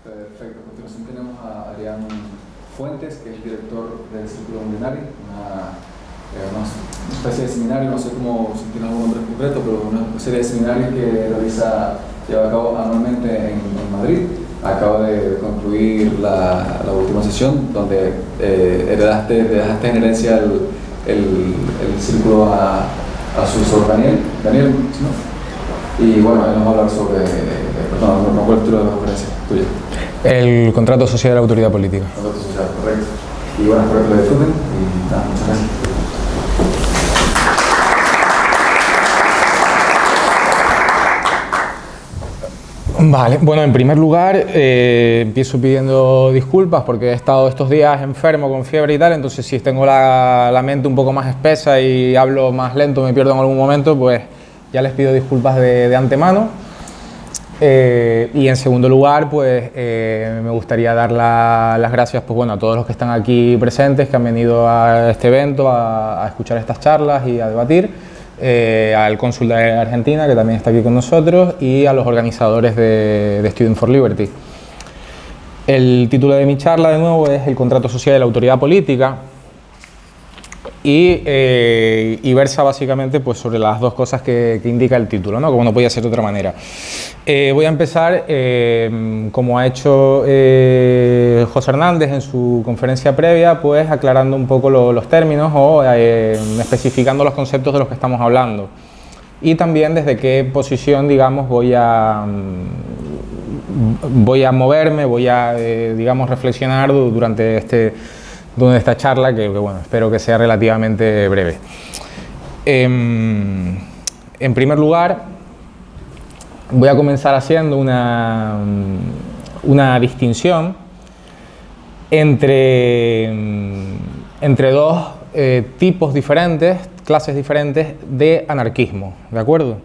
Perfecto. A continuación tenemos a Adrián Fuentes, que es director del Círculo Milenario, una especie de seminario, no sé si tiene algún nombre concreto, pero una serie de seminarios que lleva a cabo anualmente en Madrid. Acabo de concluir la última sesión, donde dejaste en herencia el círculo a su sucesor Daniel, ¿no? Y bueno, él nos va a hablar sobre, perdón, no cuál título de la conferencia tuya. El contrato social de la autoridad política. Contrato social, correcto. Y bueno, espero que lo disfruten y nada, muchas gracias. Vale, bueno, en primer lugar empiezo pidiendo disculpas porque he estado estos días enfermo con fiebre y tal, entonces si tengo la mente un poco más espesa y hablo más lento, me pierdo en algún momento, pues ya les pido disculpas de antemano. Y en segundo lugar, pues me gustaría dar las gracias a todos los que están aquí presentes, que han venido a este evento a escuchar estas charlas y a debatir. Al cónsul de Argentina, que también está aquí con nosotros, y a los organizadores de Student for Liberty. El título de mi charla, de nuevo, es El contrato social de la autoridad política, y versa básicamente pues, sobre las dos cosas que indica el título, ¿no? Como no podía ser de otra manera. Voy a empezar, como ha hecho José Hernández en su conferencia previa, pues aclarando un poco los términos o especificando los conceptos de los que estamos hablando. Y también desde qué posición, digamos, voy a moverme, digamos, reflexionar durante esta charla, que bueno, espero que sea relativamente breve. En primer lugar, voy a comenzar haciendo una distinción entre dos tipos diferentes, clases diferentes de anarquismo, ¿de acuerdo?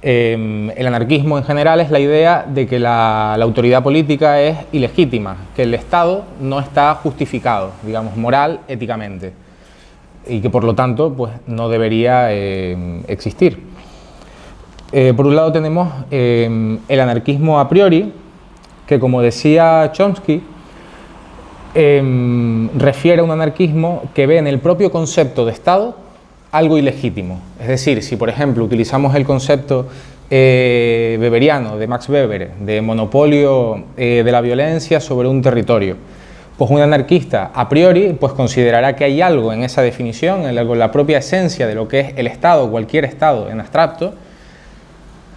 El anarquismo en general es la idea de que la autoridad política es ilegítima, que el Estado no está justificado, digamos, moral, éticamente, y que por lo tanto pues, no debería existir. Por un lado tenemos el anarquismo a priori, que como decía Chomsky, refiere a un anarquismo que ve en el propio concepto de Estado algo ilegítimo. Es decir, si por ejemplo utilizamos el concepto weberiano de Max Weber, de monopolio de la violencia sobre un territorio, pues un anarquista a priori pues considerará que hay algo en esa definición, en la propia esencia de lo que es el Estado, cualquier Estado en abstracto,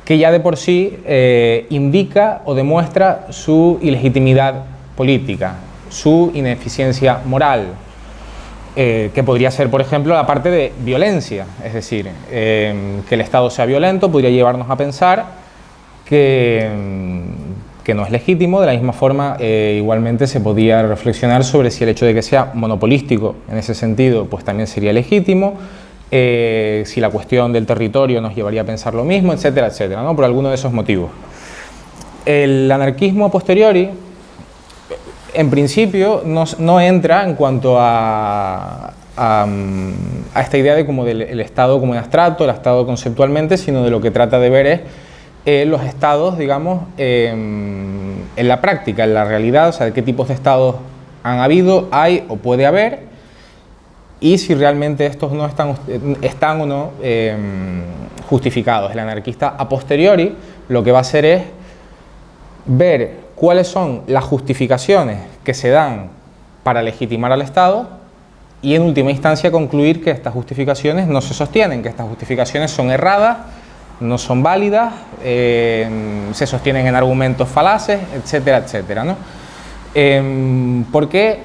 que ya de por sí indica o demuestra su ilegitimidad política, su ineficiencia moral, que podría ser, por ejemplo, la parte de violencia, es decir, que el Estado sea violento podría llevarnos a pensar que no es legítimo. De la misma forma, igualmente se podía reflexionar sobre si el hecho de que sea monopolístico, en ese sentido, pues también sería legítimo, si la cuestión del territorio nos llevaría a pensar lo mismo, etcétera, etcétera, ¿no? Por alguno de esos motivos. El anarquismo a posteriori, en principio, no entra en cuanto a esta idea del Estado como en abstracto, el Estado conceptualmente, sino de lo que trata de ver es los Estados, digamos, en la práctica, en la realidad, o sea, de qué tipos de Estados han habido, hay o puede haber, y si realmente estos no están o no justificados. El anarquista a posteriori lo que va a hacer es ver cuáles son las justificaciones que se dan para legitimar al Estado y en última instancia concluir que estas justificaciones no se sostienen, que estas justificaciones son erradas, no son válidas, se sostienen en argumentos falaces, etcétera, etcétera, ¿no? ¿Por qué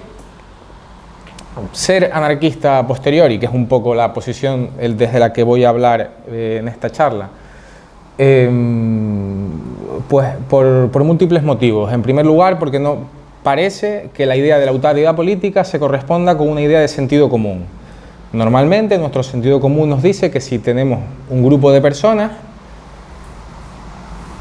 ser anarquista a posteriori, que es un poco la posición desde la que voy a hablar en esta charla? Pues por múltiples motivos. En primer lugar, porque no parece que la idea de la autoridad política se corresponda con una idea de sentido común. Normalmente nuestro sentido común nos dice que si tenemos un grupo de personas,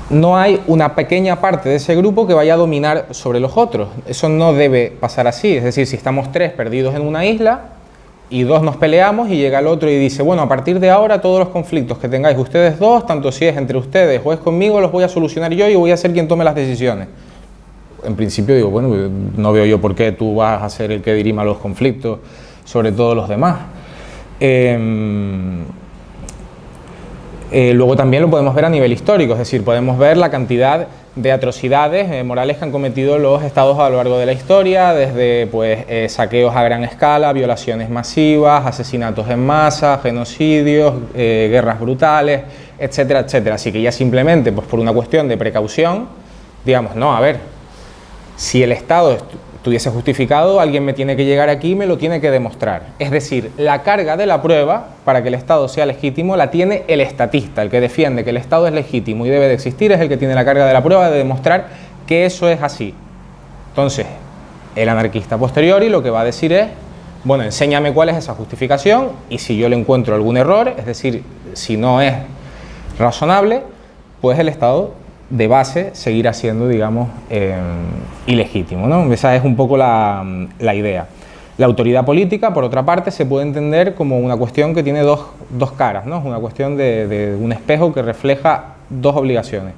no hay una pequeña parte de ese grupo que vaya a dominar sobre los otros. Eso no debe pasar así. Es decir, si estamos tres perdidos en una isla y dos nos peleamos y llega el otro y dice, bueno, a partir de ahora todos los conflictos que tengáis ustedes dos, tanto si es entre ustedes o es conmigo, los voy a solucionar yo y voy a ser quien tome las decisiones. en principio digo, bueno, no veo yo por qué tú vas a ser el que dirima los conflictos sobre todos los demás. Luego también lo podemos ver a nivel histórico, es decir, podemos ver la cantidad de atrocidades morales que han cometido los estados a lo largo de la historia, desde pues, saqueos a gran escala, violaciones masivas, asesinatos en masa, genocidios, guerras brutales, etcétera, etcétera. Así que ya simplemente, pues por una cuestión de precaución, digamos, no, a ver, si el Estado estuviese justificado, alguien me tiene que llegar aquí y me lo tiene que demostrar. Es decir, la carga de la prueba para que el Estado sea legítimo la tiene el estatista, el que defiende que el Estado es legítimo y debe de existir, es el que tiene la carga de la prueba de demostrar que eso es así. Entonces, el anarquista posteriori lo que va a decir es, bueno, enséñame cuál es esa justificación y si yo le encuentro algún error, es decir, si no es razonable, pues el Estado de base seguirá siendo, digamos, ilegítimo, ¿no? Esa es un poco la idea. La autoridad política, por otra parte, se puede entender como una cuestión que tiene dos caras, ¿no? Es una cuestión de un espejo que refleja dos obligaciones.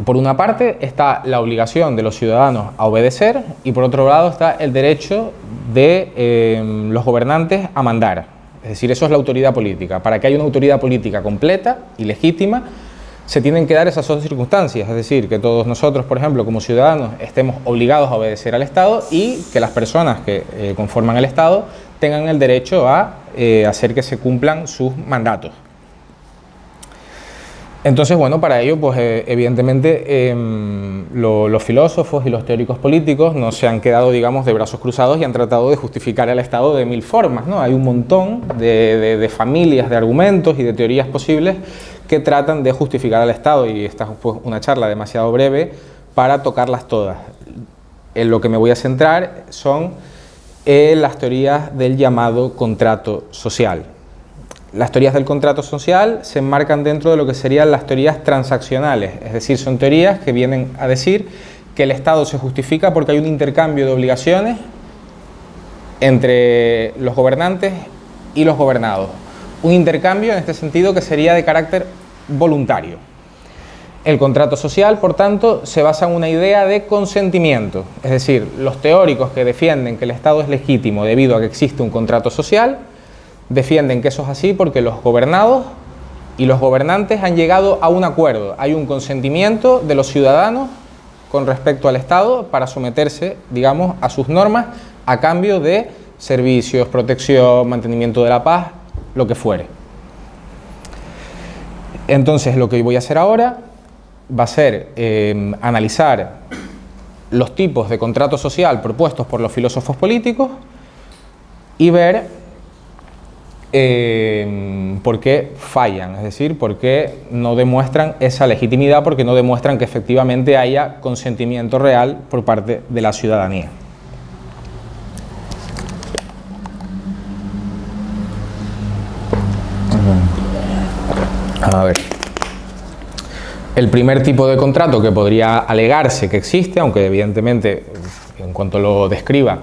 Por una parte está la obligación de los ciudadanos a obedecer y por otro lado está el derecho de los gobernantes a mandar. Es decir, eso es la autoridad política. Para que haya una autoridad política completa y legítima, se tienen que dar esas dos circunstancias, es decir, que todos nosotros, por ejemplo, como ciudadanos, estemos obligados a obedecer al Estado y que las personas que conforman el Estado tengan el derecho a hacer que se cumplan sus mandatos. Entonces, bueno, para ello, pues evidentemente los filósofos y los teóricos políticos no se han quedado, digamos, de brazos cruzados y han tratado de justificar al Estado de mil formas, ¿no? Hay un montón de familias, de argumentos y de teorías posibles que tratan de justificar al Estado y esta es pues, una charla demasiado breve para tocarlas todas. En lo que me voy a centrar son las teorías del llamado contrato social. Las teorías del contrato social se enmarcan dentro de lo que serían las teorías transaccionales, es decir, son teorías que vienen a decir que el Estado se justifica porque hay un intercambio de obligaciones entre los gobernantes y los gobernados. Un intercambio en este sentido que sería de carácter voluntario. El contrato social, por tanto, se basa en una idea de consentimiento, es decir, los teóricos que defienden que el Estado es legítimo debido a que existe un contrato social, defienden que eso es así porque los gobernados y los gobernantes han llegado a un acuerdo, hay un consentimiento de los ciudadanos con respecto al Estado para someterse, digamos, a sus normas a cambio de servicios, protección, mantenimiento de la paz, lo que fuere. Entonces, lo que voy a hacer ahora va a ser analizar los tipos de contrato social propuestos por los filósofos políticos y ver por qué fallan, es decir, por qué no demuestran esa legitimidad, porque no demuestran que efectivamente haya consentimiento real por parte de la ciudadanía. A ver, el primer tipo de contrato que podría alegarse que existe, aunque evidentemente en cuanto lo describa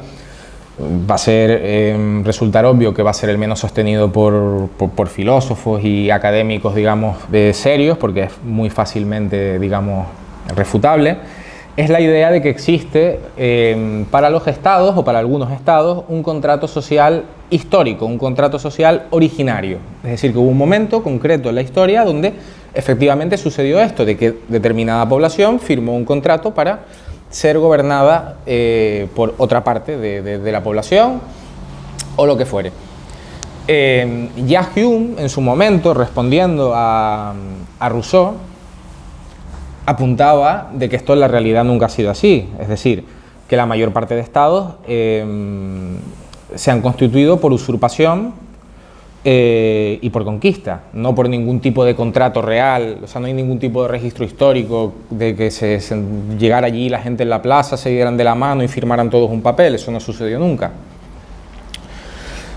va a ser, resultar obvio que va a ser el menos sostenido por filósofos y académicos, digamos, serios, porque es muy fácilmente, digamos, refutable, es la idea de que existe para los estados o para algunos estados un contrato social histórico, un contrato social originario. Es decir, que hubo un momento concreto en la historia donde efectivamente sucedió esto, de que determinada población firmó un contrato para ser gobernada por otra parte de la población o lo que fuere. Ya Hume, en su momento, respondiendo a Rousseau, apuntaba de que esto en la realidad nunca ha sido así, es decir, que la mayor parte de estados se han constituido por usurpación y por conquista, no por ningún tipo de contrato real, o sea, no hay ningún tipo de registro histórico de que se llegara allí la gente en la plaza, se dieran de la mano y firmaran todos un papel, eso no sucedió nunca.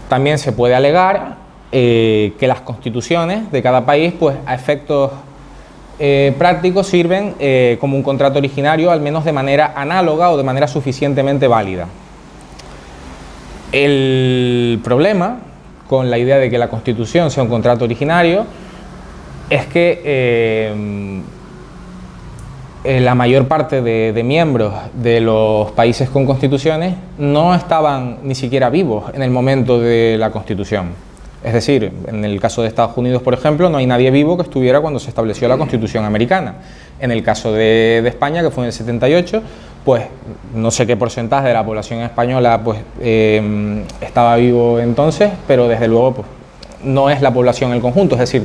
También se puede alegar que las constituciones de cada país, pues a efectos prácticos sirven como un contrato originario, al menos de manera análoga o de manera suficientemente válida. El problema con la idea de que la Constitución sea un contrato originario es que la mayor parte de miembros de los países con constituciones no estaban ni siquiera vivos en el momento de la Constitución. Es decir, en el caso de Estados Unidos, por ejemplo, no hay nadie vivo que estuviera cuando se estableció la Constitución americana. En el caso de España, que fue en el 78, pues no sé qué porcentaje de la población española pues, estaba vivo entonces, pero desde luego pues, no es la población en el conjunto, es decir,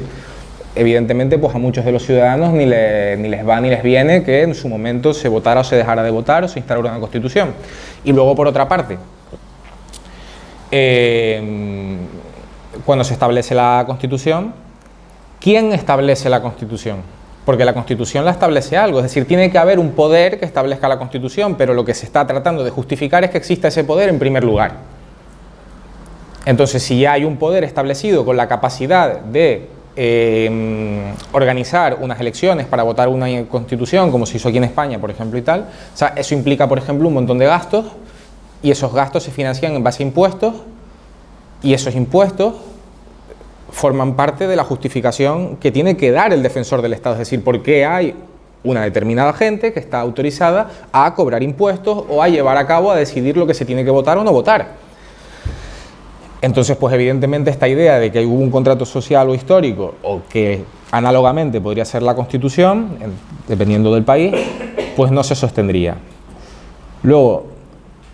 evidentemente pues, a muchos de los ciudadanos ni les va ni les viene que en su momento se votara o se dejara de votar o se instalara una Constitución. Y luego, por otra parte, cuando se establece la Constitución, ¿quién establece la Constitución? Porque la Constitución la establece algo, es decir, tiene que haber un poder que establezca la Constitución, pero lo que se está tratando de justificar es que exista ese poder en primer lugar. Entonces, si ya hay un poder establecido con la capacidad de organizar unas elecciones para votar una Constitución, como se hizo aquí en España, por ejemplo, y tal, o sea, eso implica, por ejemplo, un montón de gastos, y esos gastos se financian en base a impuestos, y esos impuestos forman parte de la justificación que tiene que dar el defensor del Estado, es decir, por qué hay una determinada gente que está autorizada a cobrar impuestos o a llevar a cabo, a decidir lo que se tiene que votar o no votar. Entonces, pues evidentemente esta idea de que hubo un contrato social o histórico, o que análogamente podría ser la Constitución, dependiendo del país, pues no se sostendría. Luego,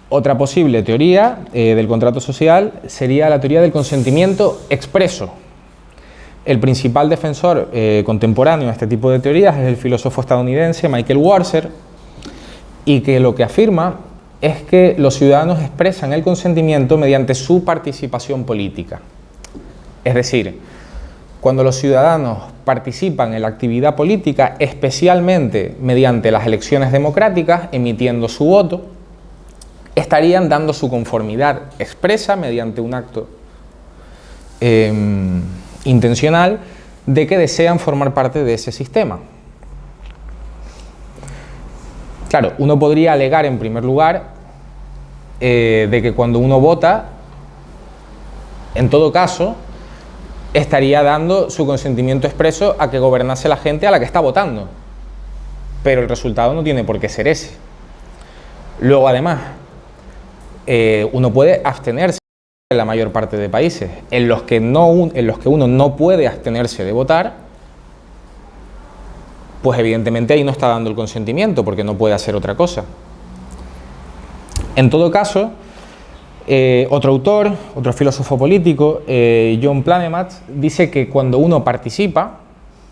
otra posible teoría del contrato social sería la teoría del consentimiento expreso. El principal defensor contemporáneo de este tipo de teorías es el filósofo estadounidense Michael Walzer, y que lo que afirma es que los ciudadanos expresan el consentimiento mediante su participación política. Es decir, cuando los ciudadanos participan en la actividad política, especialmente mediante las elecciones democráticas, emitiendo su voto, estarían dando su conformidad expresa mediante un acto intencional de que desean formar parte de ese sistema. Claro, uno podría alegar en primer lugar de que cuando uno vota, en todo caso, estaría dando su consentimiento expreso a que gobernase la gente a la que está votando. Pero el resultado no tiene por qué ser ese. Luego, además, uno puede abstenerse en la mayor parte de países. En los que uno no puede abstenerse de votar, pues evidentemente ahí no está dando el consentimiento porque no puede hacer otra cosa. En todo caso, otro autor, otro filósofo político, John Planemat, dice que cuando uno participa,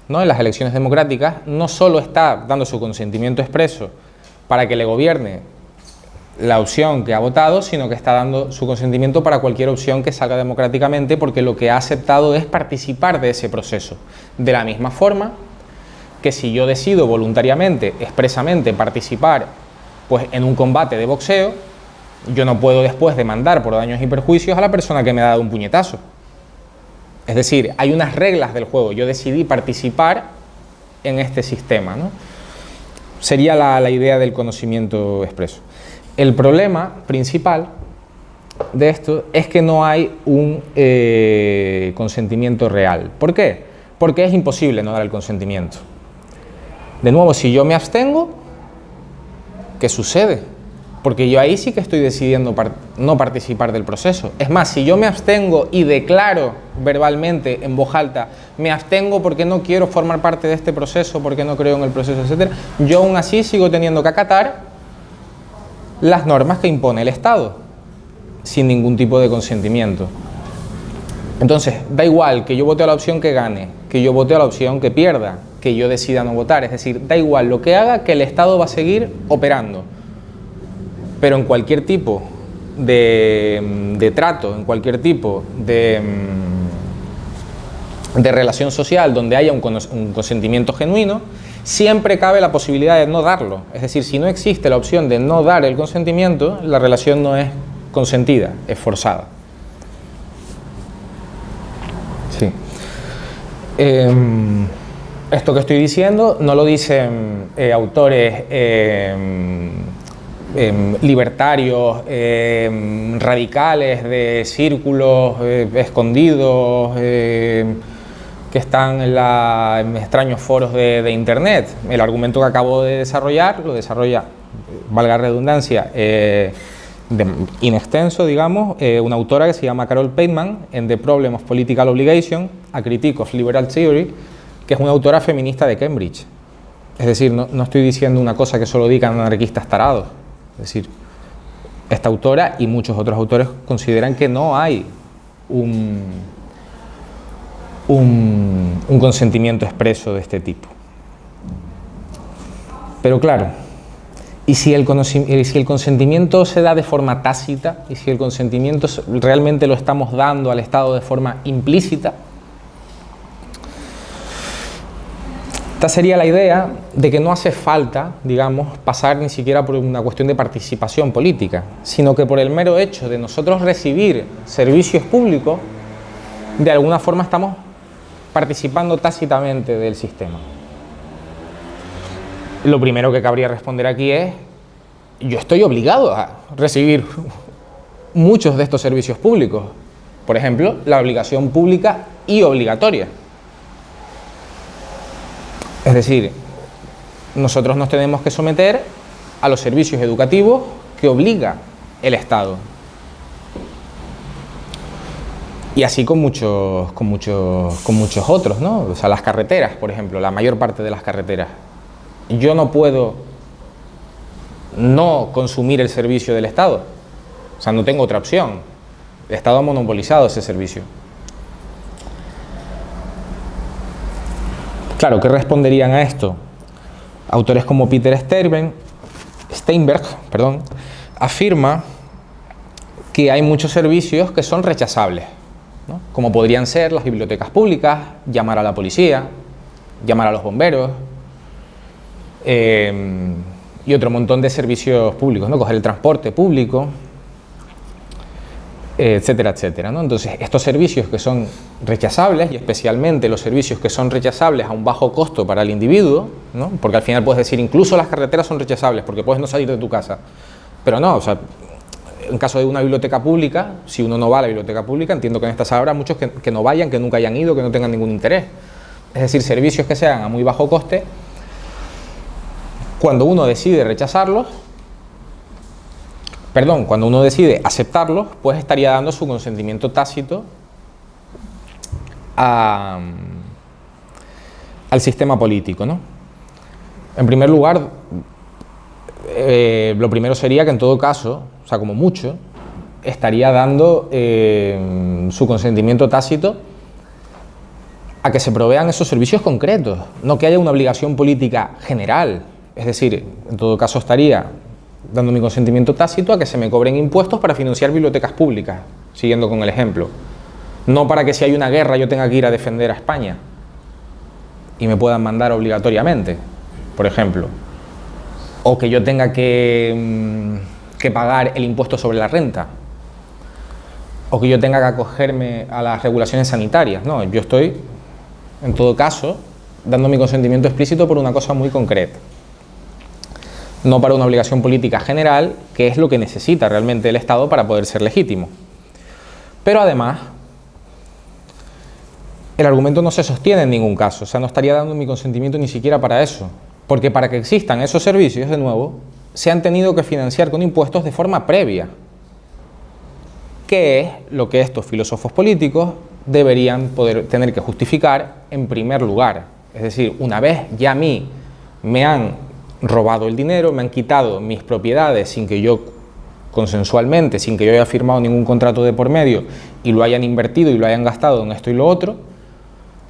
¿no?, en las elecciones democráticas, no solo está dando su consentimiento expreso para que le gobierne la opción que ha votado, sino que está dando su consentimiento para cualquier opción que salga democráticamente, porque lo que ha aceptado es participar de ese proceso. De la misma forma que si yo decido voluntariamente, expresamente participar pues, en un combate de boxeo, yo no puedo después demandar por daños y perjuicios a la persona que me ha dado un puñetazo. Es decir, hay unas reglas del juego, yo decidí participar en este sistema, ¿no? Sería la idea del conocimiento expreso. El problema principal de esto es que no hay un consentimiento real. ¿Por qué? Porque es imposible no dar el consentimiento. De nuevo, si yo me abstengo, ¿qué sucede? Porque yo ahí sí que estoy decidiendo no participar del proceso. Es más, si yo me abstengo y declaro verbalmente, en voz alta, me abstengo porque no quiero formar parte de este proceso, porque no creo en el proceso, etc., yo aún así sigo teniendo que acatar las normas que impone el Estado, sin ningún tipo de consentimiento. Entonces, da igual que yo vote a la opción que gane, que yo vote a la opción que pierda, que yo decida no votar, es decir, da igual lo que haga, que el Estado va a seguir operando. Pero en cualquier tipo de trato, en cualquier tipo de relación social donde haya un consentimiento genuino, siempre cabe la posibilidad de no darlo. Es decir, si no existe la opción de no dar el consentimiento, la relación no es consentida, es forzada. Sí. Esto que estoy diciendo no lo dicen autores libertarios, radicales, de círculos escondidos, que están en extraños foros de Internet. El argumento que acabo de desarrollar lo desarrolla, valga la redundancia, in extenso, digamos, una autora que se llama Carol Pateman en The Problem of Political Obligation, A Critique of Liberal Theory, que es una autora feminista de Cambridge. Es decir, no estoy diciendo una cosa que solo digan anarquistas tarados. Es decir, esta autora y muchos otros autores consideran que no hay un consentimiento expreso de este tipo. Pero claro, ¿y si el consentimiento se da de forma tácita? ¿Y si el consentimiento realmente lo estamos dando al Estado de forma implícita? Esta sería la idea de que no hace falta, digamos, pasar ni siquiera por una cuestión de participación política, sino que por el mero hecho de nosotros recibir servicios públicos, de alguna forma estamos participando tácitamente del sistema. Lo primero que cabría responder aquí es: yo estoy obligado a recibir muchos de estos servicios públicos. Por ejemplo, la obligación pública y obligatoria. Es decir, nosotros nos tenemos que someter a los servicios educativos que obliga el Estado. Y así con muchos otros, ¿no? O sea, las carreteras, por ejemplo, la mayor parte de las carreteras. Yo no puedo no consumir el servicio del Estado. O sea, no tengo otra opción. El Estado ha monopolizado ese servicio. Claro, ¿qué responderían a esto? Autores como Peter Steinberg, afirma que hay muchos servicios que son rechazables, ¿no? Como podrían ser las bibliotecas públicas, llamar a la policía, llamar a los bomberos, y otro montón de servicios públicos, ¿no? Coger el transporte público, etcétera, etcétera, ¿no? Entonces, estos servicios que son rechazables, y especialmente los servicios que son rechazables a un bajo costo para el individuo, ¿no? Porque al final puedes decir, incluso las carreteras son rechazables porque puedes no salir de tu casa, pero no, o sea, en caso de una biblioteca pública, si uno no va a la biblioteca pública, entiendo que en esta sala habrá muchos que no vayan, que nunca hayan ido, que no tengan ningún interés. Es decir, servicios que sean a muy bajo coste, cuando uno decide rechazarlos, cuando uno decide aceptarlos, pues estaría dando su consentimiento tácito al sistema político, ¿no? En primer lugar, lo primero sería que en todo caso, o sea, como mucho, estaría dando su consentimiento tácito a que se provean esos servicios concretos, no que haya una obligación política general. Es decir, en todo caso estaría dando mi consentimiento tácito a que se me cobren impuestos para financiar bibliotecas públicas, siguiendo con el ejemplo. No para que si hay una guerra yo tenga que ir a defender a España y me puedan mandar obligatoriamente, por ejemplo. O que yo tenga que pagar el impuesto sobre la renta. O que yo tenga que acogerme a las regulaciones sanitarias. No, yo estoy, en todo caso, dando mi consentimiento explícito por una cosa muy concreta. No para una obligación política general, que es lo que necesita realmente el Estado para poder ser legítimo. Pero además, el argumento no se sostiene en ningún caso, o sea, no estaría dando mi consentimiento ni siquiera para eso, porque para que existan esos servicios, de nuevo, se han tenido que financiar con impuestos de forma previa, que es lo que estos filósofos políticos deberían tener que justificar en primer lugar. Es decir, una vez ya a mí me han robado el dinero, me han quitado mis propiedades sin que yo consensualmente, sin que yo haya firmado ningún contrato de por medio y lo hayan invertido y lo hayan gastado en esto y lo otro,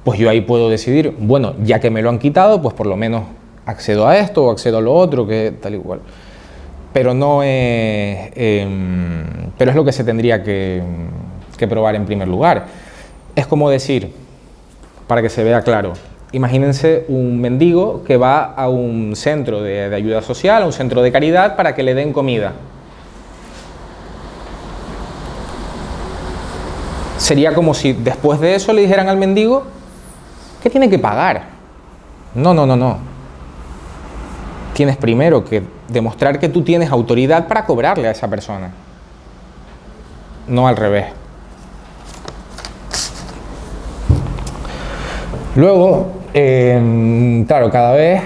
pues yo ahí puedo decidir, bueno, ya que me lo han quitado, pues por lo menos accedo a esto o accedo a lo otro, que tal y cual. Pero no es, pero es lo que se tendría que probar en primer lugar. Es como decir, para que se vea claro, imagínense un mendigo que va a un centro de ayuda social, a un centro de caridad, para que le den comida. Sería como si después de eso le dijeran al mendigo que tiene que pagar. No. Tienes primero que demostrar que tú tienes autoridad para cobrarle a esa persona. No al revés. Luego, claro, cada vez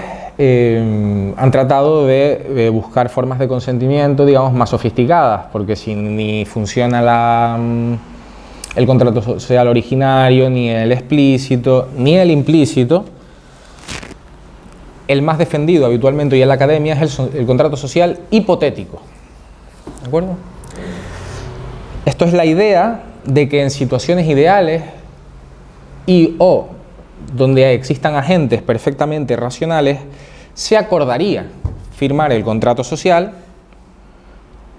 han tratado de buscar formas de consentimiento, digamos, más sofisticadas, porque si ni funciona el contrato social originario, ni el explícito, ni el implícito, el más defendido habitualmente hoy en la academia es el contrato social hipotético. ¿De acuerdo? Esto es la idea de que en situaciones ideales o donde existan agentes perfectamente racionales, se acordaría firmar el contrato social,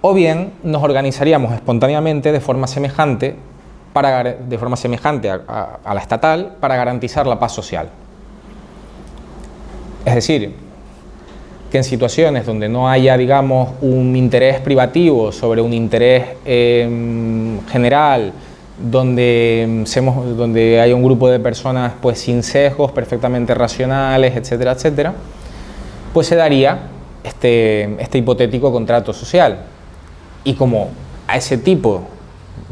o bien nos organizaríamos espontáneamente de forma semejante a la estatal para garantizar la paz social. Es decir, que en situaciones donde no haya, digamos, un interés privativo sobre un interés general, donde haya un grupo de personas pues sin sesgos, perfectamente racionales, etcétera, etcétera, pues se daría este hipotético contrato social. Y como a ese tipo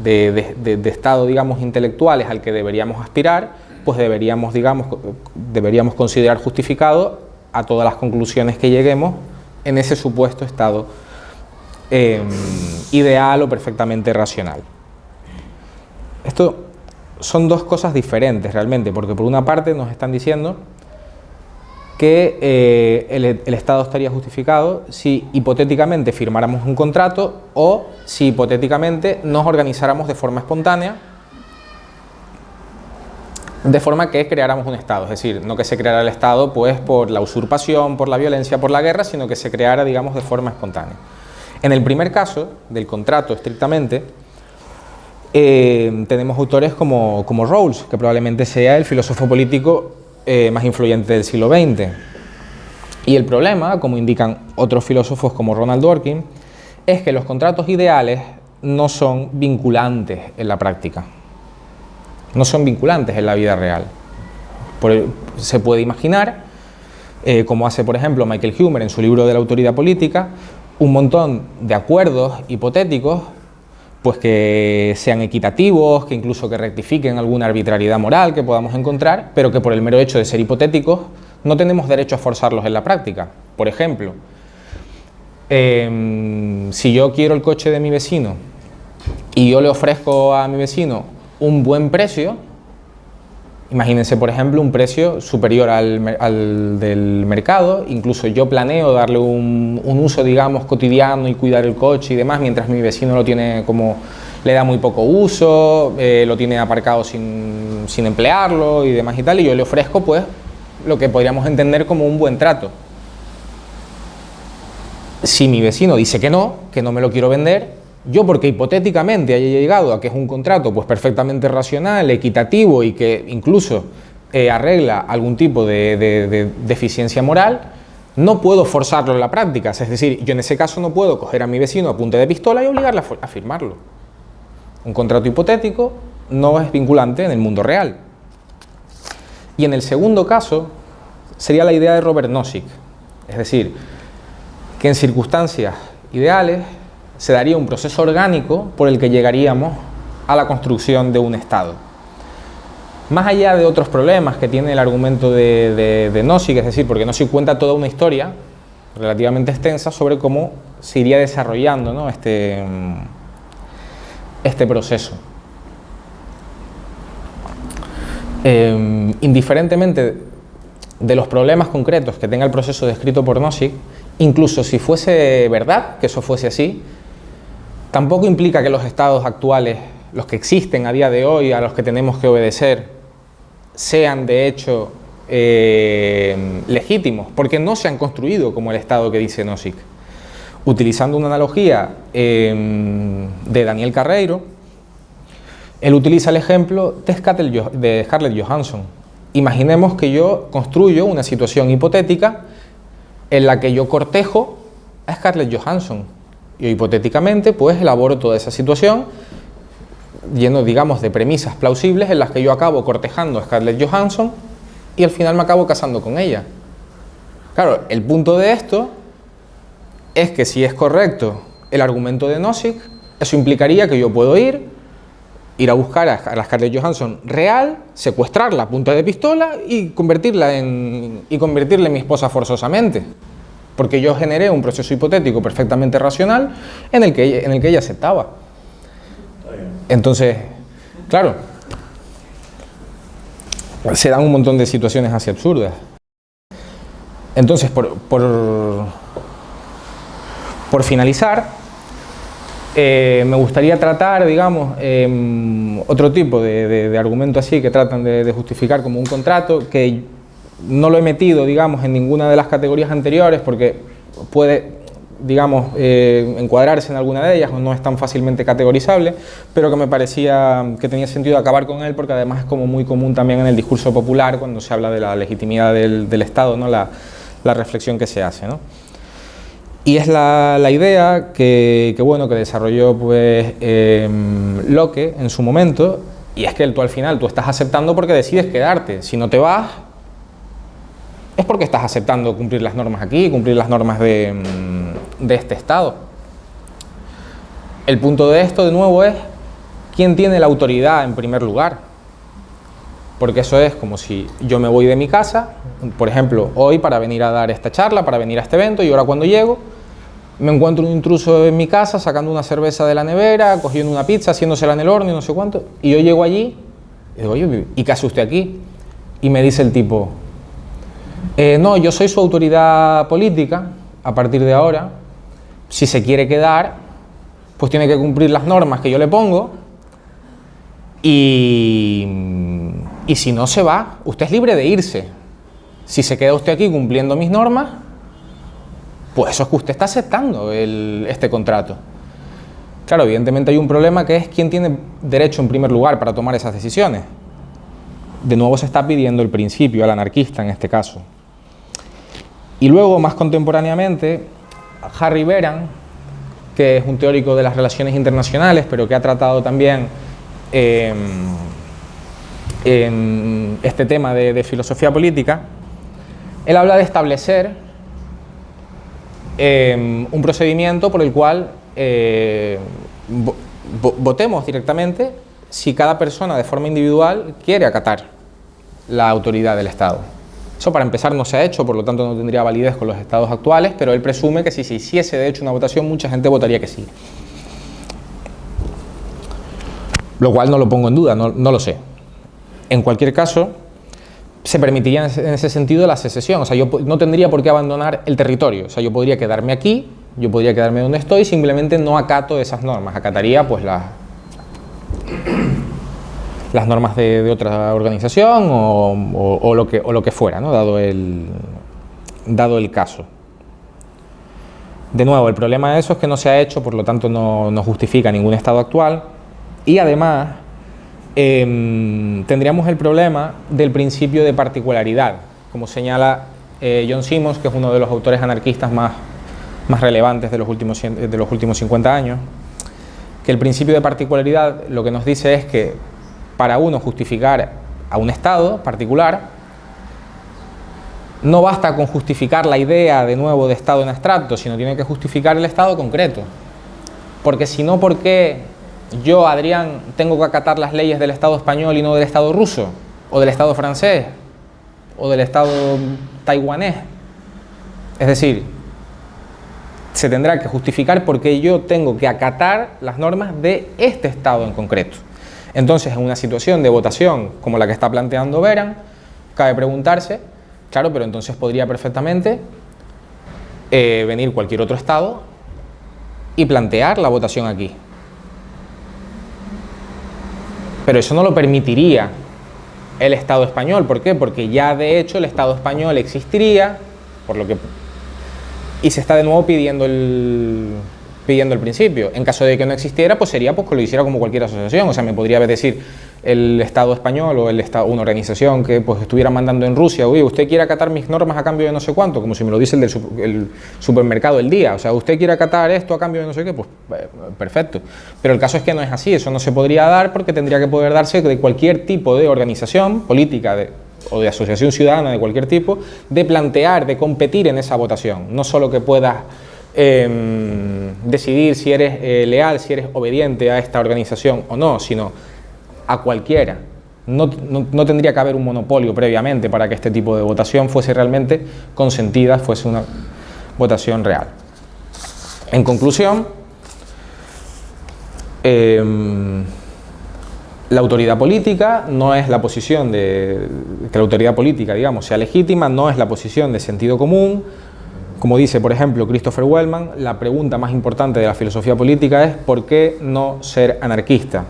de estado, digamos, intelectuales al que deberíamos aspirar, pues deberíamos considerar justificado a todas las conclusiones que lleguemos en ese supuesto estado ideal o perfectamente racional. Esto son dos cosas diferentes realmente, porque por una parte nos están diciendo que el Estado estaría justificado si hipotéticamente firmáramos un contrato o si hipotéticamente nos organizáramos de forma espontánea, de forma que creáramos un Estado, es decir, no que se creara el Estado pues por la usurpación, por la violencia, por la guerra, sino que se creara, digamos, de forma espontánea. En el primer caso, del contrato estrictamente, tenemos autores como Rawls, que probablemente sea el filósofo político más influyente del siglo XX. Y el problema, como indican otros filósofos como Ronald Dworkin, es que los contratos ideales no son vinculantes en la práctica. No son vinculantes en la vida real. Se puede imaginar, como hace por ejemplo Michael Huemer en su libro de la autoridad política, un montón de acuerdos hipotéticos pues que sean equitativos, que incluso que rectifiquen alguna arbitrariedad moral que podamos encontrar, pero que por el mero hecho de ser hipotéticos no tenemos derecho a forzarlos en la práctica. Por ejemplo, si yo quiero el coche de mi vecino y yo le ofrezco a mi vecino un buen precio, imagínense por ejemplo un precio superior al del mercado, incluso yo planeo darle un uso, digamos, cotidiano y cuidar el coche y demás, mientras mi vecino lo tiene le da muy poco uso, lo tiene aparcado sin emplearlo y demás y tal, y yo le ofrezco pues lo que podríamos entender como un buen trato. Si mi vecino dice que no me lo quiero vender, yo, porque hipotéticamente haya llegado a que es un contrato pues perfectamente racional, equitativo y que incluso arregla algún tipo de deficiencia moral, no puedo forzarlo en la práctica. Es decir, yo en ese caso no puedo coger a mi vecino a punta de pistola y obligarle a firmarlo. Un contrato hipotético no es vinculante en el mundo real. Y en el segundo caso sería la idea de Robert Nozick, es decir, que en circunstancias ideales se daría un proceso orgánico por el que llegaríamos a la construcción de un Estado. Más allá de otros problemas que tiene el argumento de Nozick, es decir, porque Nozick cuenta toda una historia relativamente extensa sobre cómo se iría desarrollando, ¿no?, este proceso. Indiferentemente de los problemas concretos que tenga el proceso descrito por Nozick, incluso si fuese verdad que eso fuese así, tampoco implica que los estados actuales, los que existen a día de hoy, a los que tenemos que obedecer, sean de hecho legítimos, porque no se han construido como el estado que dice Nozick. Utilizando una analogía de Daniel Carreiro, él utiliza el ejemplo de Scarlett Johansson. Imaginemos que yo construyo una situación hipotética en la que yo cortejo a Scarlett Johansson. Yo hipotéticamente pues elaboro toda esa situación lleno, digamos, de premisas plausibles en las que yo acabo cortejando a Scarlett Johansson y al final me acabo casando con ella. Claro, el punto de esto es que si es correcto el argumento de Nozick, eso implicaría que yo puedo ir, ir a buscar a la Scarlett Johansson real, secuestrarla a punta de pistola y convertirla en mi esposa forzosamente. Porque yo generé un proceso hipotético perfectamente racional en el que ella aceptaba. Entonces, claro, se dan un montón de situaciones así absurdas. Entonces, por finalizar, me gustaría tratar, digamos, otro tipo de argumento así que tratan de justificar como un contrato, que no lo he metido, digamos, en ninguna de las categorías anteriores porque puede, digamos, encuadrarse en alguna de ellas o no es tan fácilmente categorizable, pero que me parecía que tenía sentido acabar con él porque además es como muy común también en el discurso popular cuando se habla de la legitimidad del Estado, ¿no? La reflexión que se hace, ¿no? Y es la idea que desarrolló pues, Locke en su momento, y es que tú al final tú estás aceptando porque decides quedarte. Si no te vas, es porque estás aceptando cumplir las normas aquí, cumplir las normas de este Estado. El punto de esto, de nuevo, es quién tiene la autoridad en primer lugar. Porque eso es como si yo me voy de mi casa, por ejemplo, hoy para venir a dar esta charla, para venir a este evento, y ahora cuando llego, me encuentro un intruso en mi casa sacando una cerveza de la nevera, cogiendo una pizza, haciéndosela en el horno y no sé cuánto, y yo llego allí y digo, oye, ¿y qué hace usted aquí? Y me dice el tipo, no, yo soy su autoridad política, a partir de ahora, si se quiere quedar, pues tiene que cumplir las normas que yo le pongo, y si no se va, usted es libre de irse. Si se queda usted aquí cumpliendo mis normas, pues eso es que usted está aceptando este contrato. Claro, evidentemente hay un problema que es quién tiene derecho en primer lugar para tomar esas decisiones. De nuevo se está pidiendo el principio al anarquista en este caso. Y luego, más contemporáneamente, Harry Beran, que es un teórico de las relaciones internacionales, pero que ha tratado también en este tema de filosofía política, él habla de establecer un procedimiento por el cual votemos directamente si cada persona de forma individual quiere acatar la autoridad del Estado. Eso para empezar no se ha hecho, por lo tanto no tendría validez con los estados actuales, pero él presume que si se hiciese de hecho una votación, mucha gente votaría que sí. Lo cual no lo pongo en duda, no lo sé. En cualquier caso, se permitiría en ese sentido la secesión, o sea, yo no tendría por qué abandonar el territorio, o sea, yo podría quedarme aquí, yo podría quedarme donde estoy, simplemente no acato esas normas, acataría pues las normas de otra organización o lo que fuera, ¿no? dado el caso. De nuevo, el problema de eso es que no se ha hecho, por lo tanto no justifica ningún estado actual, y además tendríamos el problema del principio de particularidad, como señala John Simmons, que es uno de los autores anarquistas más relevantes de los últimos 50 años, que el principio de particularidad lo que nos dice es que para uno justificar a un Estado particular, no basta con justificar la idea de nuevo de Estado en abstracto, sino tiene que justificar el Estado concreto. Porque si no, ¿por qué yo, Adrián, tengo que acatar las leyes del Estado español y no del Estado ruso, o del Estado francés, o del Estado taiwanés? Es decir, se tendrá que justificar por qué yo tengo que acatar las normas de este Estado en concreto. Entonces, en una situación de votación como la que está planteando Beran, cabe preguntarse, claro, pero entonces podría perfectamente venir cualquier otro Estado y plantear la votación aquí. Pero eso no lo permitiría el Estado español. ¿Por qué? Porque ya de hecho el Estado español existiría, y se está de nuevo pidiendo el principio. En caso de que no existiera, pues sería pues que lo hiciera como cualquier asociación. O sea, me podría decir el Estado español o una organización que pues estuviera mandando en Rusia, oye, usted quiere acatar mis normas a cambio de no sé cuánto, como si me lo dice el supermercado El Día, o sea, usted quiere acatar esto a cambio de no sé qué, pues perfecto. Pero el caso es que no es así, eso no se podría dar porque tendría que poder darse de cualquier tipo de organización política o de asociación ciudadana de cualquier tipo, de plantear, de competir en esa votación, no solo que puedas decidir si eres leal, si eres obediente a esta organización o no, sino a cualquiera. No tendría que haber un monopolio previamente para que este tipo de votación fuese realmente consentida, fuese una votación real. En conclusión, la autoridad política no es la posición de que la autoridad política, digamos, sea legítima, no es la posición de sentido común. Como dice, por ejemplo, Christopher Wellman, la pregunta más importante de la filosofía política es ¿por qué no ser anarquista?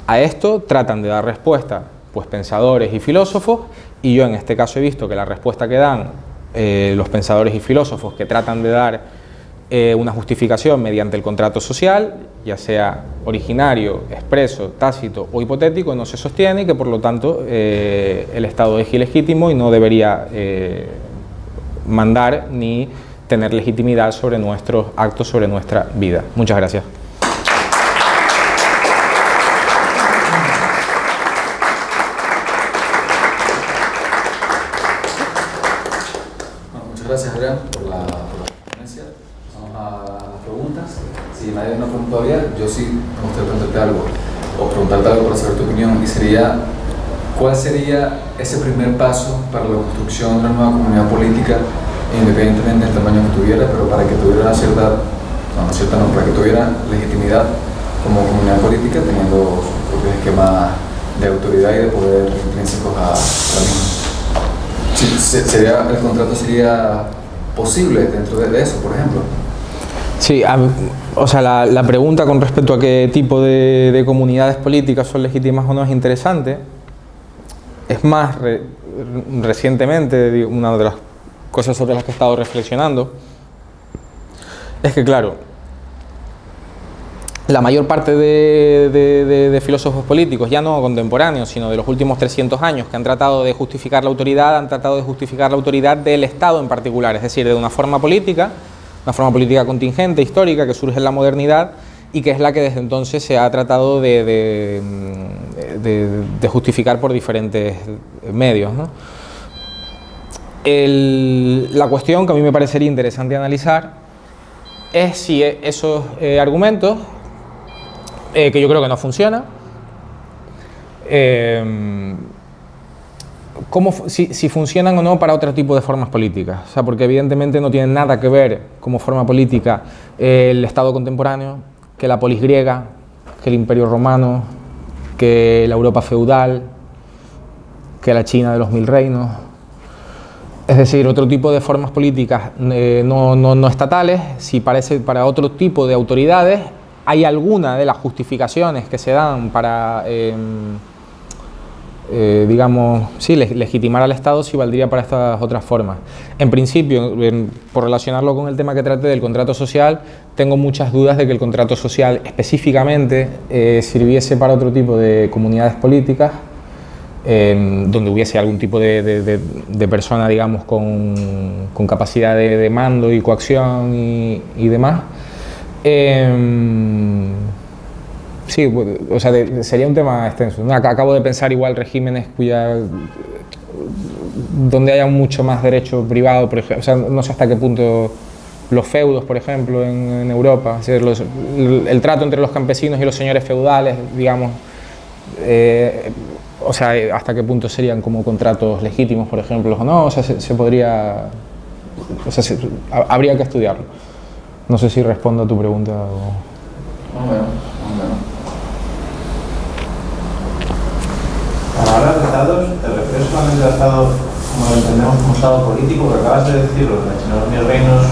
A esto tratan de dar respuesta pues pensadores y filósofos, y yo en este caso he visto que la respuesta que dan los pensadores y filósofos que tratan de dar una justificación mediante el contrato social, ya sea originario, expreso, tácito o hipotético, no se sostiene y que por lo tanto el Estado es ilegítimo y no debería mandar ni tener legitimidad sobre nuestros actos, sobre nuestra vida. Muchas gracias. Gracias, Adrián, por la ponencia. Vamos a las preguntas. Si nadie nos preguntó todavía, yo sí me gustaría preguntarte algo, o preguntarte algo para saber tu opinión, y sería, ¿cuál sería ese primer paso para la construcción de una nueva comunidad política, independientemente del tamaño que tuviera, pero para que tuviera para que tuviera legitimidad como comunidad política, teniendo sus propios esquemas de autoridad y de poder intrínsecos a la misma? ¿El contrato sería posible dentro de eso, por ejemplo? Sí, o sea, la pregunta con respecto a qué tipo de comunidades políticas son legítimas o no es interesante. Es más, recientemente, una de las cosas sobre las que he estado reflexionando es que, claro, la mayor parte de filósofos políticos, ya no contemporáneos, sino de los últimos 300 años, que han tratado de justificar la autoridad, han tratado de justificar la autoridad del Estado en particular, es decir, de una forma política contingente, histórica, que surge en la modernidad y que es la que desde entonces se ha tratado de justificar por diferentes medios, ¿no? La cuestión que a mí me parecería interesante analizar es si esos argumentos, que yo creo que no funciona, si funcionan o no para otro tipo de formas políticas. O sea, porque evidentemente no tienen nada que ver como forma política el Estado contemporáneo, que la polis griega, que el Imperio Romano, que la Europa feudal, que la China de los 1000 reinos. Es decir, otro tipo de formas políticas no estatales. Si para otro tipo de autoridades hay alguna de las justificaciones que se dan para, digamos, sí, legitimar al Estado, sí valdría para estas otras formas. En principio, por relacionarlo con el tema que traté del contrato social, tengo muchas dudas de que el contrato social específicamente sirviese para otro tipo de comunidades políticas, donde hubiese algún tipo de persona, digamos, con capacidad de mando y coacción y demás. Sí, o sea, sería un tema extenso. Acabo de pensar igual regímenes donde haya mucho más derecho privado, por ejemplo, o sea, no sé hasta qué punto los feudos, por ejemplo, en Europa, es decir, el trato entre los campesinos y los señores feudales, digamos, o sea, hasta qué punto serían como contratos legítimos, por ejemplo, o no, o sea, se podría, o sea, habría que estudiarlo. No sé si respondo a tu pregunta o... Bueno. Cuando hablas de estados, ¿te refieres solamente a estados como lo entendemos como estado político? Porque acabas de decirlo, en los 1000 reinos,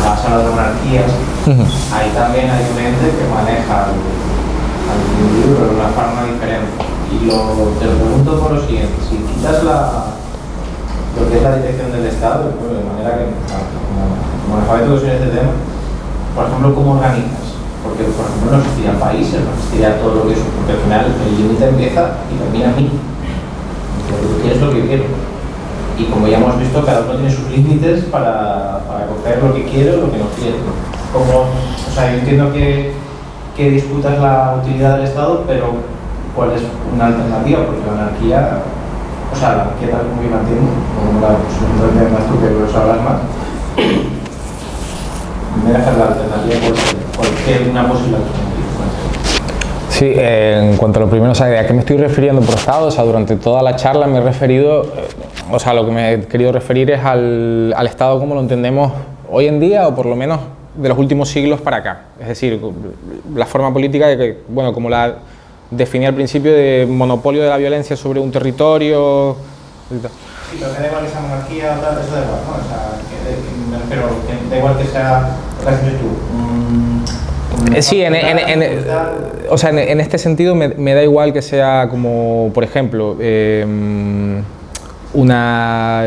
has hablado de monarquías, ahí también hay un ente que maneja al individuo de una forma diferente. Y te lo pregunto por lo siguiente, si quitas lo que es la dirección del Estado, de manera que, como alfabeto que soy en este tema, por ejemplo, ¿cómo organizas? Porque, por ejemplo, no existirían países, no existiría todo lo que es, porque al final el límite empieza y termina a mí. Lo que tú quieres es lo que quiero. Y como ya hemos visto, cada uno tiene sus límites para coger lo que quiere o lo que no quiere. O sea, yo entiendo que disputas la utilidad del Estado, pero ¿cuál es una alternativa? Porque la anarquía, o sea, la anarquía tal como yo la entiendo, o como la entiendas tú, que por eso hablas más, me dejas la alternativa porque una posible alternativa. Sí, Sí, en cuanto a lo primero, o sea, ¿a qué me estoy refiriendo por Estado? O sea, durante toda la charla me he referido, o sea, lo que me he querido referir es al Estado como lo entendemos hoy en día, o por lo menos de los últimos siglos para acá. Es decir, la forma política de que, bueno, como la definí al principio, de monopolio de la violencia sobre un territorio. Sí, pero que da igual que sea monarquía o tal, eso da igual, ¿no? O sea, me refiero, que da igual que sea, lo que has dicho tú. Sí, o sea, en este sentido me da igual que sea como, por ejemplo, una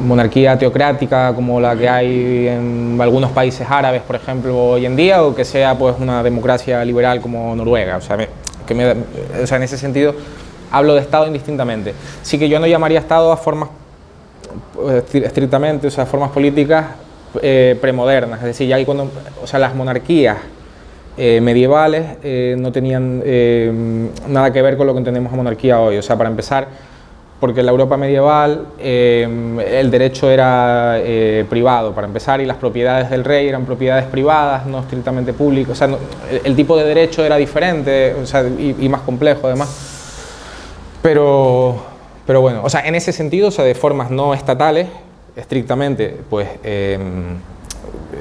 monarquía teocrática como la que hay en algunos países árabes, por ejemplo, hoy en día, o que sea pues una democracia liberal como Noruega. O sea, o sea, en ese sentido hablo de Estado indistintamente. Sí que yo no llamaría Estado a formas estrictamente, o sea, formas políticas premodernas, es decir, ya que cuando, o sea, las monarquías medievales no tenían nada que ver con lo que entendemos a monarquía hoy. O sea, para empezar, porque en la Europa medieval el derecho era privado, para empezar, y las propiedades del rey eran propiedades privadas, no estrictamente públicas. O sea, el tipo de derecho era diferente, o sea, y más complejo además. Pero bueno, o sea, en ese sentido, o sea, de formas no estatales, estrictamente, pues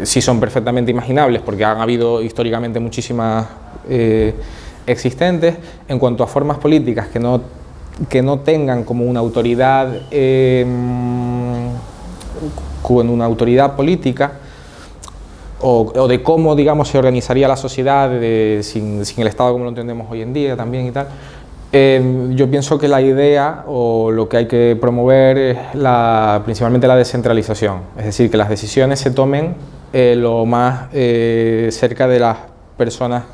sí son perfectamente imaginables, porque han habido históricamente muchísimas existentes. En cuanto a formas políticas que no tengan como una autoridad, con una autoridad política, o de cómo, digamos, se organizaría la sociedad sin el Estado como lo entendemos hoy en día también y tal. Yo pienso que la idea o lo que hay que promover es principalmente la descentralización, es decir, que las decisiones se tomen lo más cerca de las personas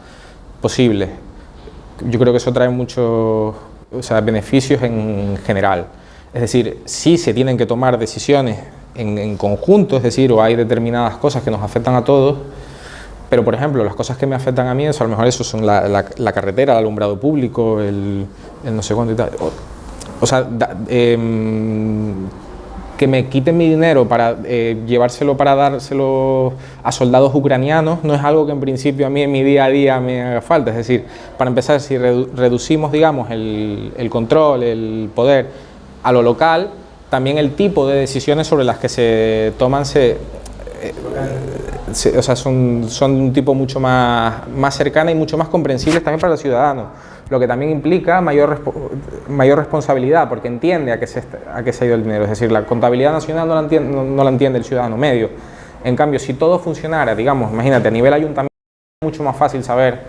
posible. Yo creo que eso trae muchos, o sea, beneficios en general. Es decir, sí se tienen que tomar decisiones en conjunto, es decir, o hay determinadas cosas que nos afectan a todos. Pero, por ejemplo, las cosas que me afectan a mí, eso, a lo mejor eso son la carretera, el alumbrado público, el no sé cuánto y tal. O sea, que me quiten mi dinero para llevárselo, para dárselo a soldados ucranianos, no es algo que en principio a mí en mi día a día me haga falta. Es decir, para empezar, si reducimos, digamos, el control, el poder a lo local, también el tipo de decisiones sobre las que se toman o sea, son de un tipo mucho más cercana y mucho más comprensibles también para los ciudadanos, lo que también implica mayor responsabilidad, porque entiende a qué se ha ido el dinero. Es decir, la contabilidad nacional no la entiende el ciudadano medio. En cambio, si todo funcionara, digamos, imagínate, a nivel ayuntamiento, es mucho más fácil saber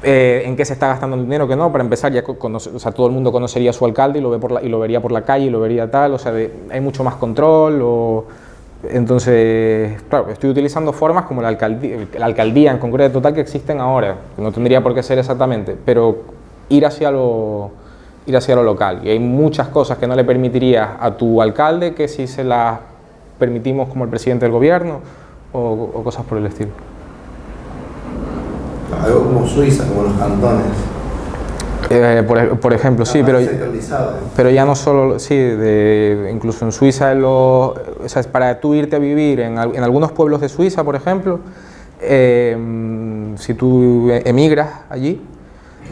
en qué se está gastando el dinero que no. Para empezar, ya o sea, todo el mundo conocería a su alcalde y lo vería por la calle y lo vería tal. O sea, hay mucho más control. Entonces, claro, estoy utilizando formas como la alcaldía en concreto, tal, que existen ahora, que no tendría por qué ser exactamente, pero ir hacia lo local. Y hay muchas cosas que no le permitirías a tu alcalde que si se las permitimos como el presidente del gobierno o cosas por el estilo. Algo como Suiza, como los cantones. Por ejemplo, sí, pero ya no solo, sí, incluso en Suiza, o sea, para tú irte a vivir en algunos pueblos de Suiza, por ejemplo, si tú emigras allí,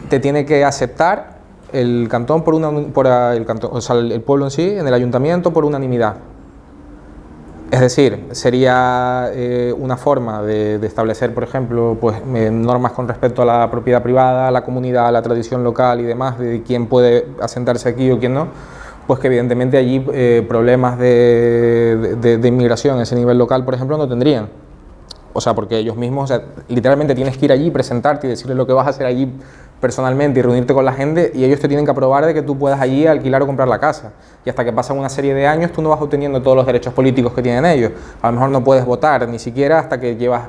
te tiene que aceptar el cantón o sea, el pueblo en sí, en el ayuntamiento, por unanimidad. Es decir, sería una forma de establecer, por ejemplo, pues, normas con respecto a la propiedad privada, a la comunidad, a la tradición local y demás, de quién puede asentarse aquí o quién no, pues que evidentemente allí problemas de inmigración a ese nivel local, por ejemplo, no tendrían. O sea, porque ellos mismos, o sea, literalmente tienes que ir allí, presentarte y decirles lo que vas a hacer allí personalmente y reunirte con la gente, y ellos te tienen que aprobar de que tú puedas allí alquilar o comprar la casa. Y hasta que pasan una serie de años tú no vas obteniendo todos los derechos políticos que tienen ellos. A lo mejor no puedes votar ni siquiera hasta que llevas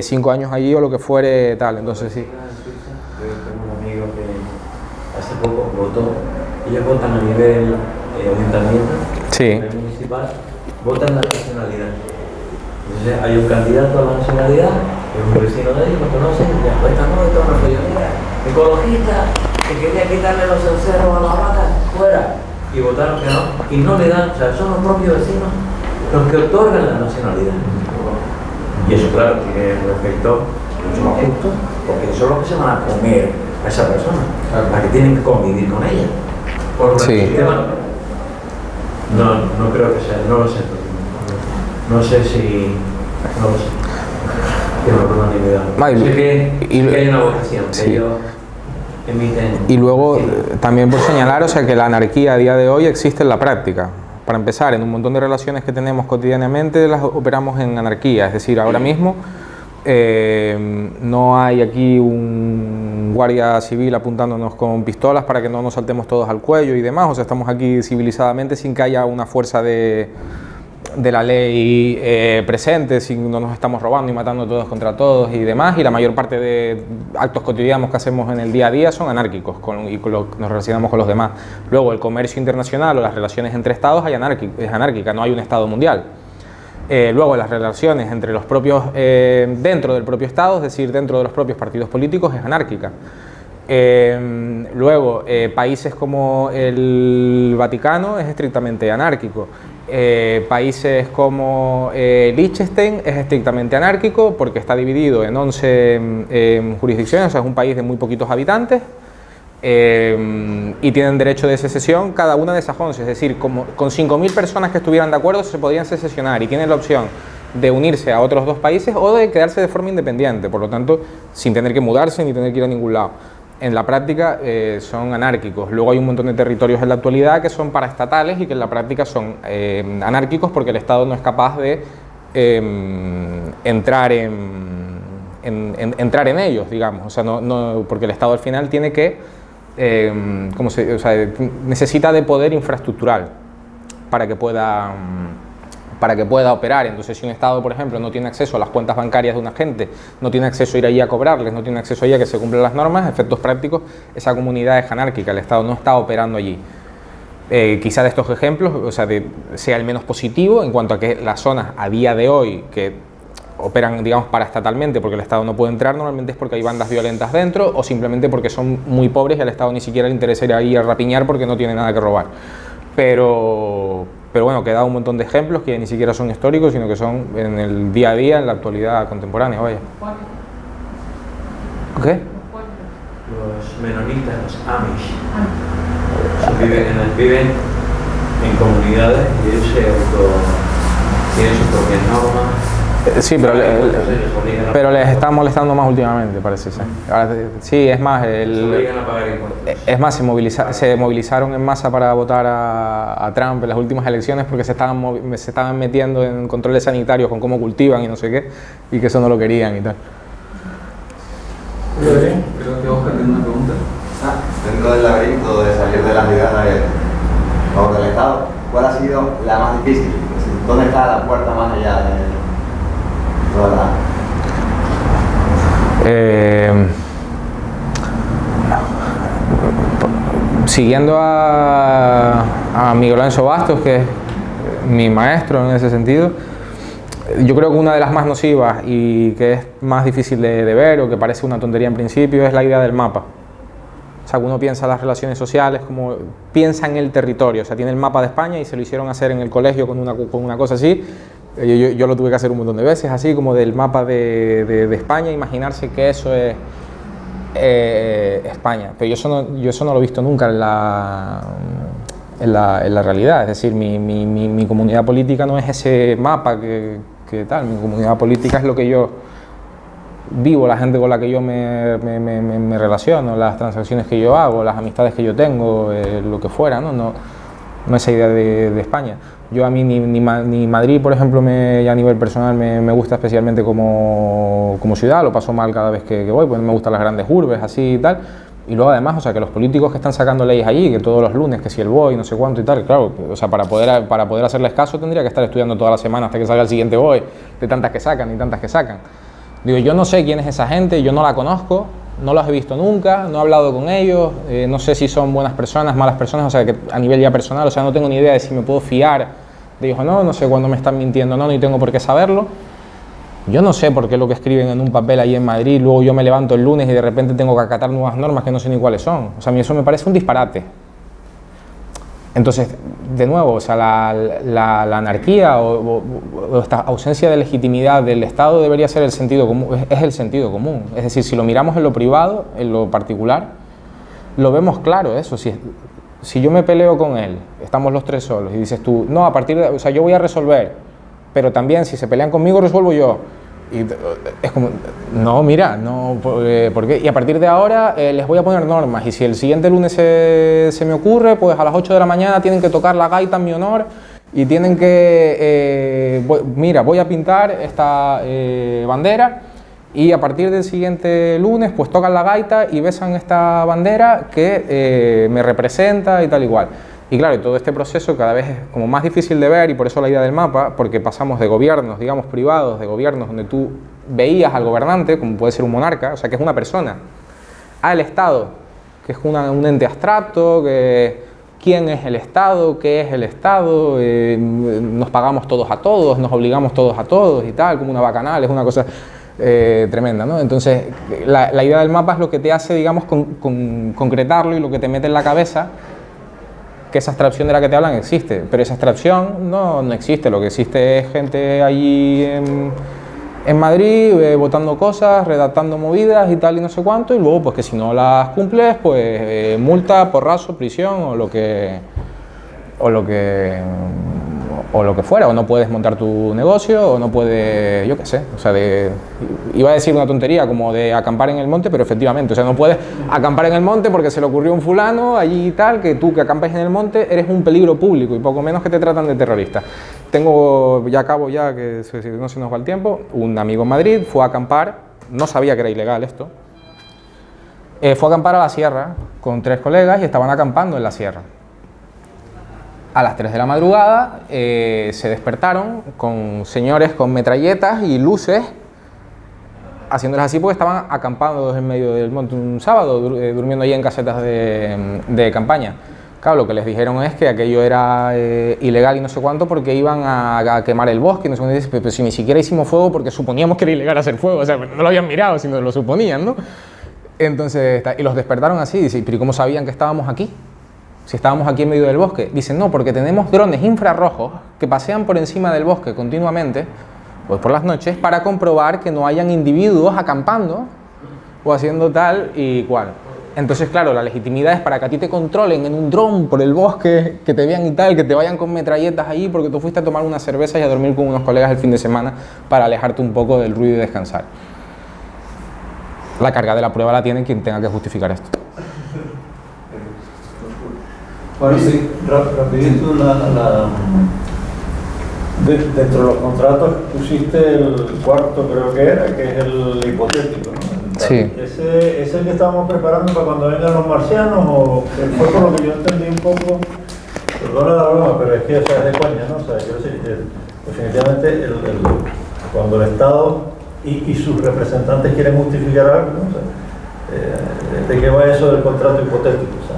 5 años allí o lo que fuere tal. Entonces sí. Yo tengo un amigo que hace poco votó, ellos votan a nivel ayuntamiento, Sí. a nivel municipal, votan la nacionalidad. Entonces hay un candidato a la nacionalidad, es un vecino de ellos, lo conocen, y ya cuesta no, esto es una follonera, ecologista, que quería quitarle los cencerros a las vacas, fuera. Y votaron que no, y no le dan, o sea, son los propios vecinos los que otorgan la nacionalidad. Y eso, claro, tiene un efecto mucho más justo, porque son los que se van a comer a esa persona, Claro. la que tienen que convivir con ella. Por Sí. el sistema, no creo que sea, no lo sé. No sé si. No lo sé. Yo no tengo ni idea. Vale, Sé que hay una votación, sí. que ellos emiten. Y luego, también por señalar, o sea, que la anarquía a día de hoy existe en la práctica. Para empezar, en un montón de relaciones que tenemos cotidianamente las operamos en anarquía, es decir, ahora mismo no hay aquí un guardia civil apuntándonos con pistolas para que no nos saltemos todos al cuello y demás, o sea, estamos aquí civilizadamente sin que haya una fuerza de la ley presente, sin no nos estamos robando y matando todos contra todos y demás, y la mayor parte de actos cotidianos que hacemos en el día a día son anárquicos nos relacionamos con los demás. Luego, el comercio internacional o las relaciones entre estados es anárquica, no hay un estado mundial. Luego, las relaciones entre los propios, dentro del propio estado, es decir, dentro de los propios partidos políticos, es anárquica. Luego, países como el Vaticano es estrictamente anárquico. Países como Liechtenstein es estrictamente anárquico porque está dividido en 11 jurisdicciones, o sea, es un país de muy poquitos habitantes y tienen derecho de secesión cada una de esas 11, es decir, con 5.000 personas que estuvieran de acuerdo se podían secesionar y tienen la opción de unirse a otros 2 países o de quedarse de forma independiente, por lo tanto, sin tener que mudarse ni tener que ir a ningún lado. En la práctica son anárquicos. Luego hay un montón de territorios en la actualidad que son paraestatales y que en la práctica son anárquicos porque el Estado no es capaz de entrar en ellos, digamos. O sea, porque el Estado al final tiene que, necesita de poder infraestructural para que pueda operar. Entonces, si un Estado, por ejemplo, no tiene acceso a las cuentas bancarias de una gente, no tiene acceso a ir allí a cobrarles, no tiene acceso allí a que se cumplan las normas, efectos prácticos, esa comunidad es anárquica, el Estado no está operando allí. Quizá de estos ejemplos, o sea, sea el menos positivo en cuanto a que las zonas a día de hoy que operan, digamos, paraestatalmente porque el Estado no puede entrar, normalmente es porque hay bandas violentas dentro o simplemente porque son muy pobres y al Estado ni siquiera le interesa ir ahí a rapiñar porque no tiene nada que robar. Pero bueno, que da un montón de ejemplos que ni siquiera son históricos, sino que son en el día a día, en la actualidad contemporánea, vaya. ¿Qué? Los menonitas, los Amish, viven en comunidades y ellos tienen sus propias normas. Sí, pero les está molestando más últimamente, parece ser. Ahora, sí, es más, se movilizaron en masa para votar a Trump en las últimas elecciones porque se estaban metiendo en controles sanitarios con cómo cultivan y no sé qué, y que eso no lo querían y tal. Creo que Oscar tiene una pregunta. Dentro del laberinto de salir de las ideas del Estado, ¿cuál ha sido la más difícil? ¿Dónde está la puerta más allá de toda la... Siguiendo a Miguel Ángel Bastos, que es mi maestro en ese sentido, yo creo que una de las más nocivas y que es más difícil de ver o que parece una tontería en principio es la idea del mapa. O sea, uno piensa las relaciones sociales como piensa en el territorio, o sea, tiene el mapa de España y se lo hicieron hacer en el colegio con una cosa así. Yo lo tuve que hacer un montón de veces, así como del mapa de España, imaginarse que eso es España. Pero yo eso no lo he visto nunca en la realidad, es decir, mi comunidad política no es ese mapa que tal, mi comunidad política es lo que yo vivo, la gente con la que yo me relaciono, las transacciones que yo hago, las amistades que yo tengo, lo que fuera, no esa idea de España. Yo a mí ni Madrid, por ejemplo, a nivel personal me gusta especialmente como ciudad, lo paso mal cada vez que voy, pues me gustan las grandes urbes, así y tal. Y luego además, o sea, que los políticos que están sacando leyes allí, que todos los lunes, que si el BOE, no sé cuánto y tal, claro, o sea, para poder hacerles caso tendría que estar estudiando toda la semana hasta que salga el siguiente BOE, de tantas que sacan y tantas que sacan. Digo, yo no sé quién es esa gente, yo no la conozco, no los he visto nunca, no he hablado con ellos, no sé si son buenas personas, malas personas, o sea, que a nivel ya personal, o sea, no tengo ni idea de si me puedo fiar de ellos o no sé cuándo me están mintiendo o no, ni tengo por qué saberlo. Yo no sé por qué lo que escriben en un papel ahí en Madrid, luego yo me levanto el lunes y de repente tengo que acatar nuevas normas que no sé ni cuáles son. O sea, a mí eso me parece un disparate. Entonces, de nuevo, o sea, la anarquía o esta ausencia de legitimidad del Estado debería ser el sentido común, es el sentido común. Es decir, si lo miramos en lo privado, en lo particular, lo vemos claro eso. Si yo me peleo con él, estamos los tres solos, y dices tú, no, a partir de, o sea, yo voy a resolver, pero también si se pelean conmigo, resuelvo yo. Y es como, no, mira, no, ¿por qué? Y a partir de ahora les voy a poner normas, y si el siguiente lunes se me ocurre, pues a las 8 de la mañana tienen que tocar la gaita en mi honor, y tienen que, mira, voy a pintar esta bandera, y a partir del siguiente lunes, pues tocan la gaita y besan esta bandera que me representa y tal igual. Y claro, todo este proceso cada vez es como más difícil de ver, y por eso la idea del mapa, porque pasamos de gobiernos, digamos, privados, de gobiernos donde tú veías al gobernante, como puede ser un monarca, o sea, que es una persona, al Estado, que es un ente abstracto, quién es el Estado, qué es el Estado, nos pagamos todos a todos, nos obligamos todos a todos y tal, como una bacanal, es una cosa tremenda, ¿no? Entonces, la idea del mapa es lo que te hace, digamos, concretarlo, y lo que te mete en la cabeza que esa abstracción de la que te hablan existe, pero esa abstracción no existe. Lo que existe es gente allí en Madrid votando cosas, redactando movidas y tal y no sé cuánto, y luego pues que si no las cumples, pues multa, porrazo, prisión o lo que fuera, o no puedes montar tu negocio, o no puedes, yo qué sé, o sea, iba a decir una tontería como de acampar en el monte, pero efectivamente, o sea, no puedes acampar en el monte porque se le ocurrió a un fulano allí y tal, que tú que acampes en el monte eres un peligro público y poco menos que te tratan de terrorista. Acabo ya, que no se nos va el tiempo, un amigo en Madrid fue a acampar, no sabía que era ilegal esto, fue a acampar a la sierra con 3 colegas y estaban acampando en la sierra. A las 3 de la madrugada se despertaron con señores con metralletas y luces, haciéndoles así porque estaban acampados en medio del monte un sábado, durmiendo allí en casetas de campaña. Claro, lo que les dijeron es que aquello era ilegal y no sé cuánto porque iban a quemar el bosque, no sé cuánto, pero si ni siquiera hicimos fuego porque suponíamos que era ilegal hacer fuego, o sea, no lo habían mirado, sino lo suponían, ¿no? Entonces, y los despertaron así, y dicen, ¿pero cómo sabían que estábamos aquí? Si estábamos aquí en medio del bosque. Dicen, no, porque tenemos drones infrarrojos que pasean por encima del bosque continuamente, pues por las noches, para comprobar que no hayan individuos acampando o haciendo tal y cual. Entonces, claro, la legitimidad es para que a ti te controlen en un dron por el bosque, que te vean y tal, que te vayan con metralletas allí porque tú fuiste a tomar una cerveza y a dormir con unos colegas el fin de semana para alejarte un poco del ruido y descansar. La carga de la prueba la tiene quien tenga que justificar esto. Bueno, sí, rapidito, dentro de los contratos pusiste el cuarto, creo que era, que es el hipotético, ¿no? Sí. ¿Ese es el que estábamos preparando para cuando vengan los marcianos? ¿O fue por lo que yo entendí un poco? Perdona la broma, pero es que, o sea, es de coña, ¿no? O sea, quiero decir, definitivamente cuando el Estado y sus representantes quieren justificar algo, ¿no? O sea, ¿de qué va eso del contrato hipotético? O sea,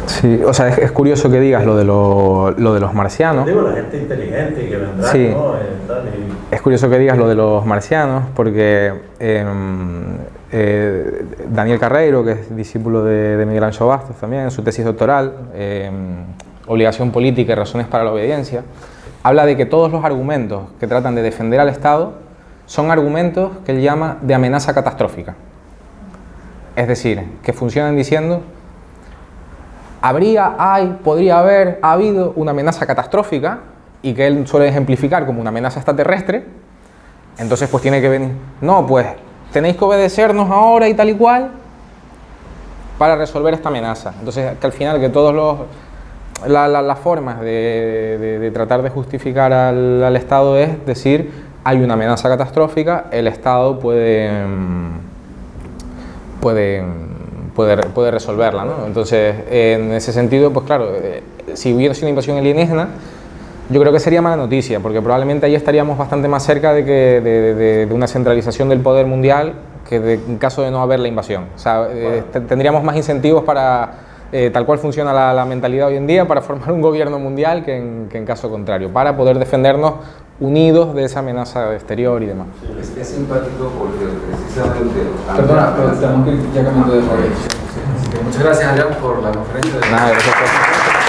sí, o sea, es curioso que digas lo de los marcianos. Digo, la gente inteligente que vendrá, sí. ¿no? Es curioso que digas lo de los marcianos porque Daniel Carreiro, que es discípulo de Miguel Ancho Bastos también, en su tesis doctoral, Obligación política y razones para la obediencia, habla de que todos los argumentos que tratan de defender al Estado son argumentos que él llama de amenaza catastrófica. Es decir, que funcionan diciendo podría haber habido una amenaza catastrófica y que él suele ejemplificar como una amenaza extraterrestre, entonces pues tiene que venir, no, pues tenéis que obedecernos ahora y tal y cual para resolver esta amenaza. Entonces que al final que todas las formas de tratar de justificar al Estado es decir, hay una amenaza catastrófica, el Estado puede resolverla, ¿no? Entonces, en ese sentido, pues claro, si hubiera sido una invasión alienígena, yo creo que sería mala noticia, porque probablemente ahí estaríamos bastante más cerca de una centralización del poder mundial que en caso de no haber la invasión. O sea, tendríamos más incentivos para, tal cual funciona la mentalidad hoy en día, para formar un gobierno mundial que en caso contrario, para poder defendernos unidos de esa amenaza exterior y demás. Es simpático porque precisamente... Perdona, pero tenemos que ir ya cambiando de país. Muchas gracias, Adrián, por la conferencia. Nada, gracias.